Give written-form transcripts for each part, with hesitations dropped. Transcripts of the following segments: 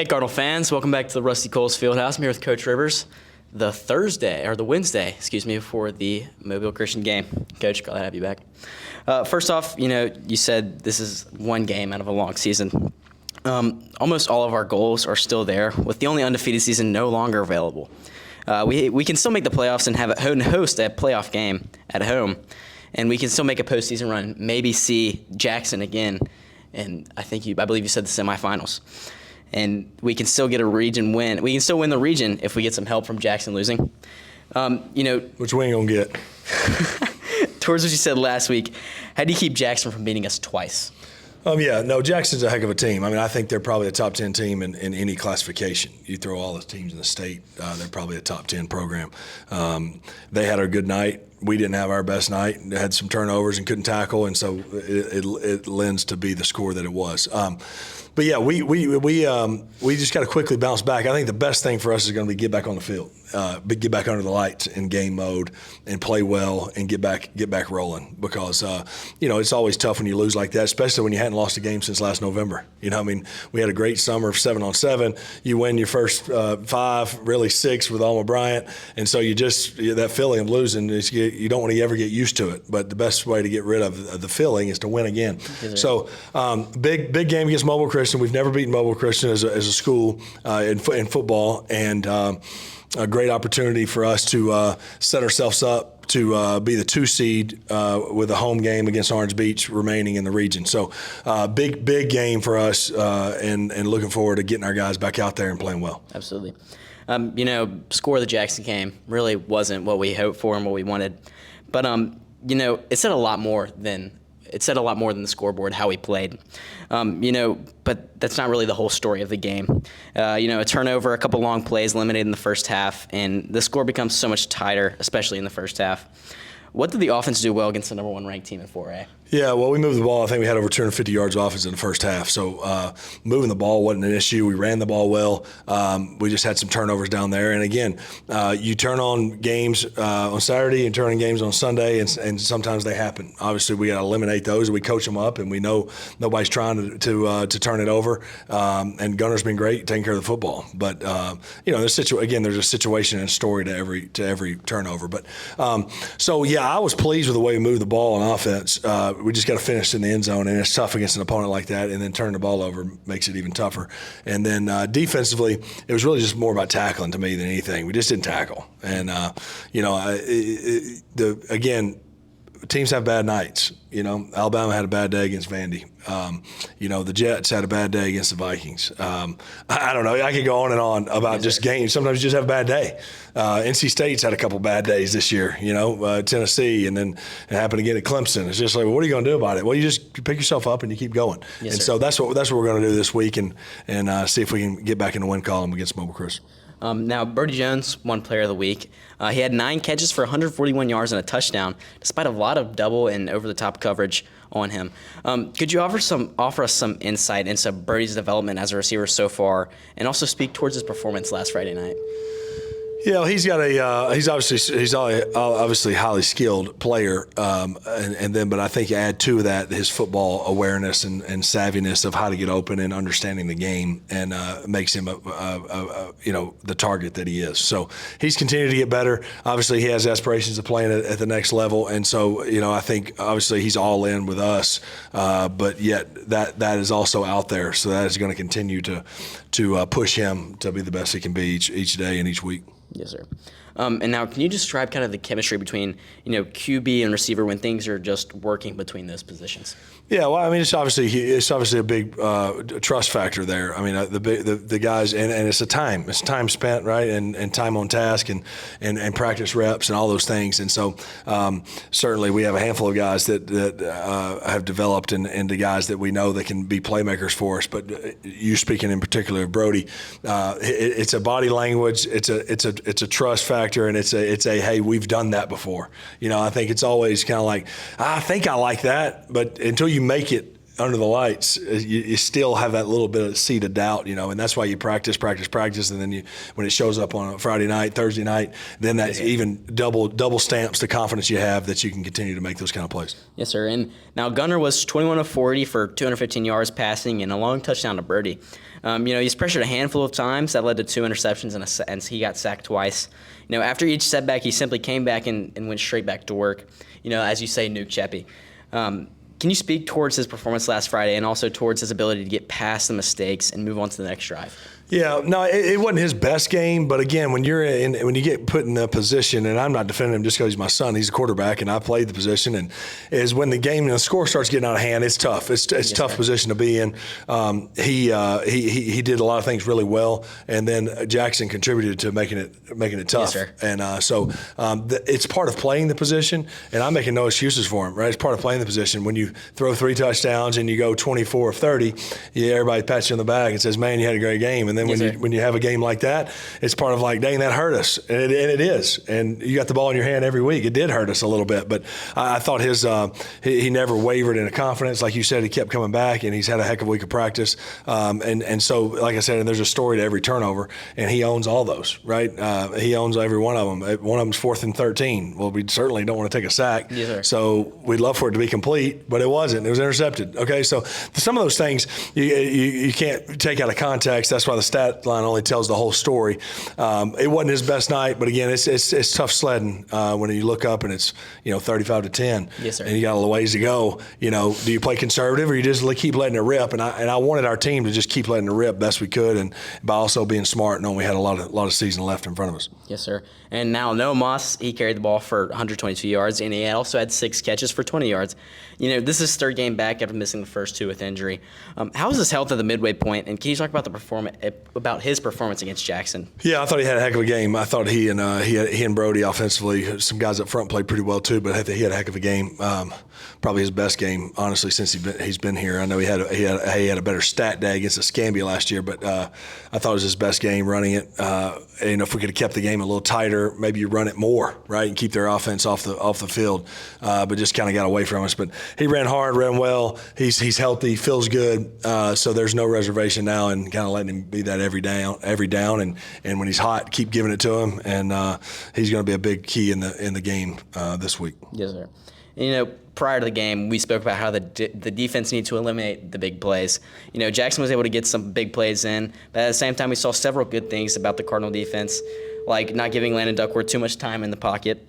Hey, Cardinal fans, welcome back to the Rusty Coles Fieldhouse. I'm here with Coach Rivers. The Wednesday, before the Mobile Christian game. Coach, glad to have you back. First off, you said this is one game out of a long season. Almost all of our goals are still there, with the only undefeated season no longer available. We can still make the playoffs and host a playoff game at home, and we can still make a postseason run, maybe see Jackson again, and I believe you said the semifinals. And we can still get a region win. We can still win the region if we get some help from Jackson losing. Which we ain't gonna get. Towards what you said last week, how do you keep Jackson from beating us twice? Jackson's a heck of a team. I think they're probably a top 10 team in any classification. You throw all the teams in the state, they're probably a top 10 program. They had a good night. We didn't have our best night. They had some turnovers and couldn't tackle, and so it lends to be the score that it was. We just got to quickly bounce back. I think the best thing for us is going to be get back on the field, get back under the lights in game mode, and play well and get back rolling. Because it's always tough when you lose like that, especially when you hadn't lost a game since last November. We had a great summer of 7-on-7. You win your first 5, really 6 with Alma Bryant, and so that feeling of losing is you don't want to ever get used to it. But the best way to get rid of the feeling is to win again. Yes, so big game against Mobile Christian. We've never beaten Mobile Christian as a school in football, and a great opportunity for us to set ourselves up to be the 2 seed with a home game against Orange Beach remaining in the region. So big game for us, and looking forward to getting our guys back out there and playing well. Absolutely. Score of the Jackson game really wasn't what we hoped for and what we wanted, but it said a lot more than the scoreboard, how we played. But that's not really the whole story of the game. A turnover, a couple long plays eliminated in the first half, and the score becomes so much tighter, especially in the first half. What did the offense do well against the number 1 ranked team in 4A? Yeah, well, we moved the ball. I think we had over 250 yards of offense in the first half. So moving the ball wasn't an issue. We ran the ball well. We just had some turnovers down there. And again, you turn on games on Saturday and turn on games on Sunday, and sometimes they happen. Obviously, we got to eliminate those. We coach them up, and we know nobody's trying to turn it over. And Gunner's been great taking care of the football. But there's a situation and a story to every turnover. But I was pleased with the way we moved the ball on offense. We just got to finish in the end zone, and it's tough against an opponent like that, and then turning the ball over makes it even tougher. And then defensively, it was really just more about tackling to me than anything. We just didn't tackle. And, teams have bad nights. Alabama had a bad day against Vandy. The Jets had a bad day against the Vikings. I don't know. I could go on and on about just games. Sometimes you just have a bad day. NC State's had a couple bad days this year, Tennessee, and then it happened again at Clemson. It's just like, well, what are you going to do about it? Well, you just pick yourself up and you keep going. Yes, and sir. So that's what we're going to do this week, and see if we can get back in the win column against Mobile Christian. Now, Brody Jones won Player of the Week. He had 9 catches for 141 yards and a touchdown, despite a lot of double and over-the-top coverage on him. Could you offer us some insight into Brody's development as a receiver so far, and also speak towards his performance last Friday night? Yeah, he's obviously a highly skilled player, but I think you add to that his football awareness and savviness of how to get open and understanding the game, and makes him the target that he is. So he's continued to get better. Obviously, he has aspirations of playing at the next level, and so I think obviously he's all in with us, but yet that is also out there. So that is going to continue to push him to be the best he can be each day and each week. Yes, sir. And now, can you describe kind of the chemistry between, QB and receiver when things are just working between those positions? Yeah, well, it's obviously a big trust factor there. The guys, and it's time spent, right, and time on task, and practice reps and all those things. And so certainly we have a handful of guys that have developed into guys that we know that can be playmakers for us. But you speaking in particular of Brody, it's a body language, it's a trust factor, and it's a hey, we've done that before. I think it's always kind of like, I think I like that, but until you make it under the lights, you still have that little bit of seed of doubt, and that's why you practice, and then when it shows up on a Friday night, Thursday night, then that even double stamps the confidence you have that you can continue to make those kind of plays. Yes, sir. And now Gunner was 21 of 40 for 215 yards passing and a long touchdown to Birdie. He's pressured a handful of times that led to 2 interceptions and he got sacked twice. After each setback, he simply came back and went straight back to work. As you say, Nuke Cheppy. Can you speak towards his performance last Friday and also towards his ability to get past the mistakes and move on to the next drive? Yeah, no, it wasn't his best game, but again, when you get put in the position, and I'm not defending him just because he's my son, he's a quarterback, and I played the position, and is when the game and the score starts getting out of hand, it's tough. It's a tough position to be in. He did a lot of things really well, and then Jackson contributed to making it tough. Yes, sir. And it's part of playing the position, and I'm making no excuses for him. Right, it's part of playing the position. When you throw 3 touchdowns and you go 24 of 30, everybody pats you on the back and says, "Man, you had a great game." And then when you have a game like that, it's part of like, dang, that hurt us. And it is. And you got the ball in your hand every week. It did hurt us a little bit. But I thought he never wavered in a confidence. Like you said, he kept coming back, and he's had a heck of a week of practice. And so, like I said, and there's a story to every turnover, and he owns all those, right? He owns every one of them. One of them's 4th and 13. Well, we certainly don't want to take a sack. Yes, sir. So we'd love for it to be complete, but it wasn't. It was intercepted. Okay, so some of those things you can't take out of context. That's why the stat line only tells the whole story. It wasn't his best night, but again, it's tough sledding when you look up and it's 35-10. Yes, sir. And you got a little ways to go. Do you play conservative or you just keep letting it rip? And I wanted our team to just keep letting it rip best we could, and by also being smart, knowing we had a lot of season left in front of us. Yes, sir. And now Noah Moss, he carried the ball for 122 yards, and he also had 6 catches for 20 yards. This is his 3rd game back after missing the first 2 with injury. How is his health at the midway point, and can you talk about his performance against Jackson? Yeah, I thought he had a heck of a game. I thought he and Brody offensively, some guys up front played pretty well too, but he had a heck of a game. Probably his best game, honestly, since he's been here. I know he had a better stat day against Escambia last year, but I thought it was his best game running it. If we could have kept the game a little tighter, maybe you run it more, right, and keep their offense off the field. But just kind of got away from us. But he ran hard, ran well. He's healthy, feels good. So there's no reservation now, and kind of letting him be that every down, and when he's hot, keep giving it to him. And he's going to be a big key in the game this week. Yes, sir. Prior to the game, we spoke about how the defense needed to eliminate the big plays. Jackson was able to get some big plays in, but at the same time, we saw several good things about the Cardinal defense, like not giving Landon Duckworth too much time in the pocket.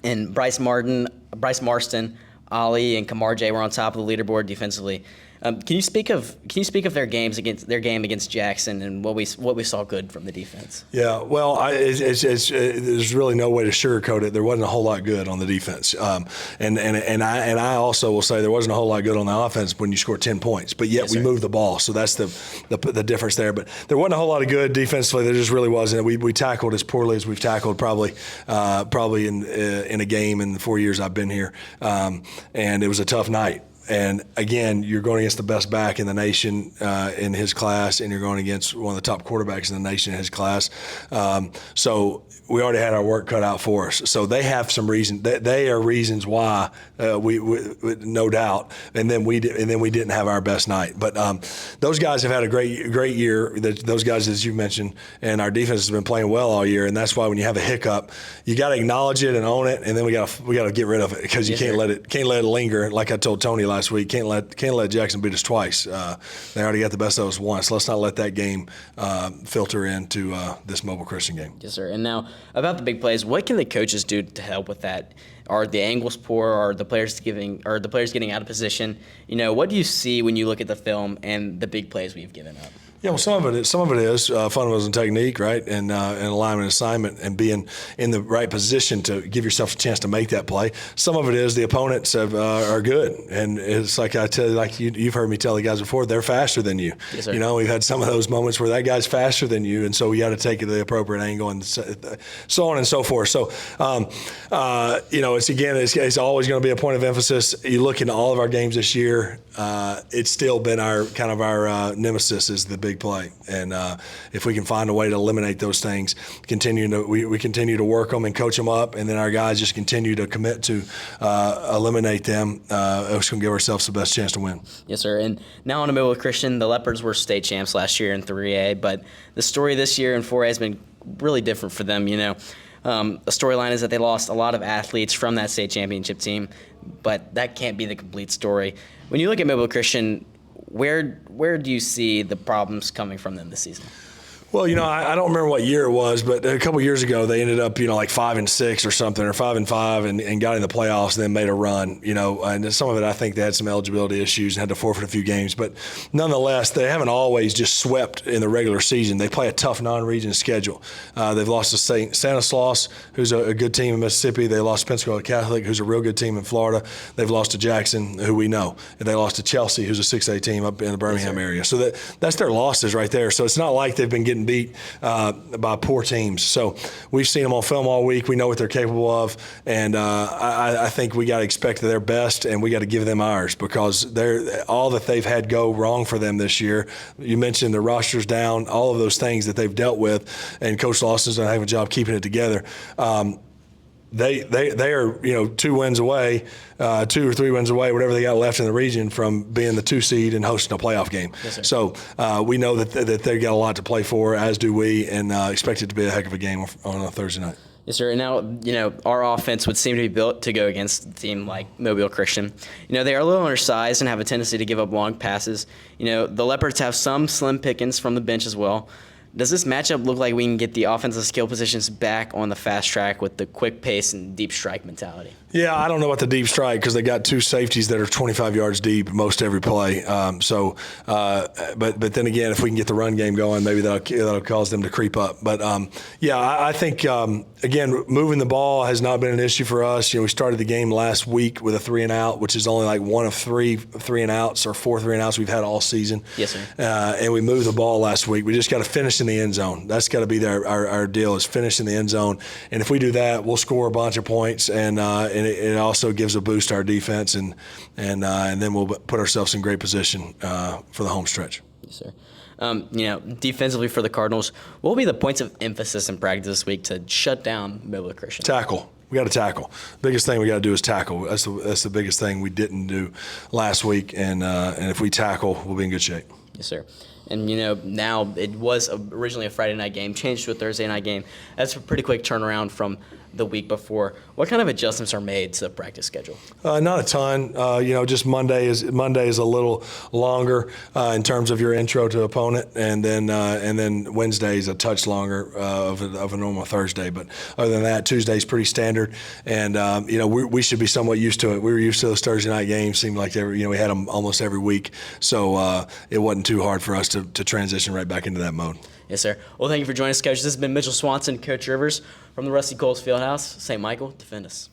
And Bryce Marston, Ali, and Kamar J were on top of the leaderboard defensively. Can you speak of their game against Jackson and what we saw good from the defense? Yeah, well, there's really no way to sugarcoat it. There wasn't a whole lot good on the defense, and I also will say there wasn't a whole lot good on the offense when you score 10 points. But yet we moved the ball, so that's the difference there. But there wasn't a whole lot of good defensively. There just really wasn't. We tackled as poorly as we've tackled probably in a game in the 4 years I've been here, and it was a tough night. And again, you're going against the best back in the nation in his class, and you're going against one of the top quarterbacks in the nation in his class. So we already had our work cut out for us. So they have some reason. They are reasons why we no doubt. And then we didn't have our best night. But those guys have had a great year. Those guys, as you mentioned, and our defense has been playing well all year. And that's why when you have a hiccup, you got to acknowledge it and own it. And then we got to get rid of it because you can't let it linger. Like I told Tony last week, can't let Jackson beat us twice. They already got the best of us once. Let's not let that game filter into this Mobile Christian game. Yes, sir. And now about the big plays, what can the coaches do to help with that? Are the angles poor? Are the players getting out of position? What do you see when you look at the film and the big plays we've given up? Yeah, well, some of it is fundamentals and technique, right, and alignment, assignment, and being in the right position to give yourself a chance to make that play. Some of it is the opponents are good, and it's like I tell you, like you've heard me tell the guys before, they're faster than you. Yes, sir. We've had some of those moments where that guy's faster than you, and so we got to take the appropriate angle and so on and so forth. So, it's always going to be a point of emphasis. You look into all of our games this year, it's still been our nemesis is the big big play. And if we can find a way to eliminate those things, we continue to work them and coach them up, and then our guys just continue to commit to eliminate them, we're going to give ourselves the best chance to win. Yes, sir. And now on to Mobile Christian. The Leopards were state champs last year in 3A, but the story this year in 4A has been really different for them. The storyline is that they lost a lot of athletes from that state championship team, but that can't be the complete story. When you look at Mobile Christian, where do you see the problems coming from them this season? Well, I don't remember what year it was, but a couple years ago they ended up, like 5-6 or something, or 5-5, and got in the playoffs and then made a run. And some of it I think they had some eligibility issues and had to forfeit a few games, but nonetheless they haven't always just swept in the regular season. They play a tough non-region schedule. They've lost to Stanislaus, who's a good team in Mississippi. They lost to Pensacola Catholic, who's a real good team in Florida. They've lost to Jackson, who we know, and they lost to Chelsea, who's a 6A team up in the Birmingham area. So that's their losses right there. So it's not like they've been getting beat by poor teams. So we've seen them on film all week. We know what they're capable of, and I think we got to expect their best, and we got to give them ours, because they're all that they've had go wrong for them this year. You mentioned the roster's down, all of those things that they've dealt with, and Coach Lawson's done a heck of a job keeping it together. They are 2 wins away, 2 or 3 wins away, whatever they got left in the region, from being the 2 seed and hosting a playoff game. Yes, sir. So we know that they've got a lot to play for, as do we, and expect it to be a heck of a game on a Thursday night. Yes, sir. And now, our offense would seem to be built to go against a team like Mobile Christian. They are a little undersized and have a tendency to give up long passes. The Leopards have some slim pickings from the bench as well. Does this matchup look like we can get the offensive skill positions back on the fast track with the quick pace and deep strike mentality? Yeah, I don't know about the deep strike, because they got 2 safeties that are 25 yards deep most every play. But then again, if we can get the run game going, maybe that'll cause them to creep up. But I think again, moving the ball has not been an issue for us. We started the game last week with a 3-and-out, which is only like one of 3 3-and-outs or 4 3-and-outs we've had all season. Yes, sir. And we moved the ball last week. We just got to finish in the end zone. That's got to be our deal, is finish in the end zone. And if we do that, we'll score a bunch of points, and it also gives a boost to our defense, and then we'll put ourselves in great position for the home stretch. Yes, sir. Defensively for the Cardinals, what will be the points of emphasis in practice this week to shut down Mobile Christian? Tackle. We got to tackle. Biggest thing we got to do is tackle. That's the biggest thing we didn't do last week, and if we tackle, we'll be in good shape. Yes, sir. And, now it was originally a Friday night game, changed to a Thursday night game. That's a pretty quick turnaround from the week before. What kind of adjustments are made to the practice schedule? Not a ton. Just Monday is a little longer in terms of your intro to opponent, and then Wednesday is a touch longer of a normal Thursday. But other than that, Tuesday's pretty standard, and we should be somewhat used to it. We were used to those Thursday night games. Seemed like we had them almost every week, so it wasn't too hard for us to transition right back into that mode. Yes, sir. Well, thank you for joining us, Coach. This has been Mitchell Swanson, Coach Rivers from the Rusty Coles Fieldhouse. St. Michael, defend us.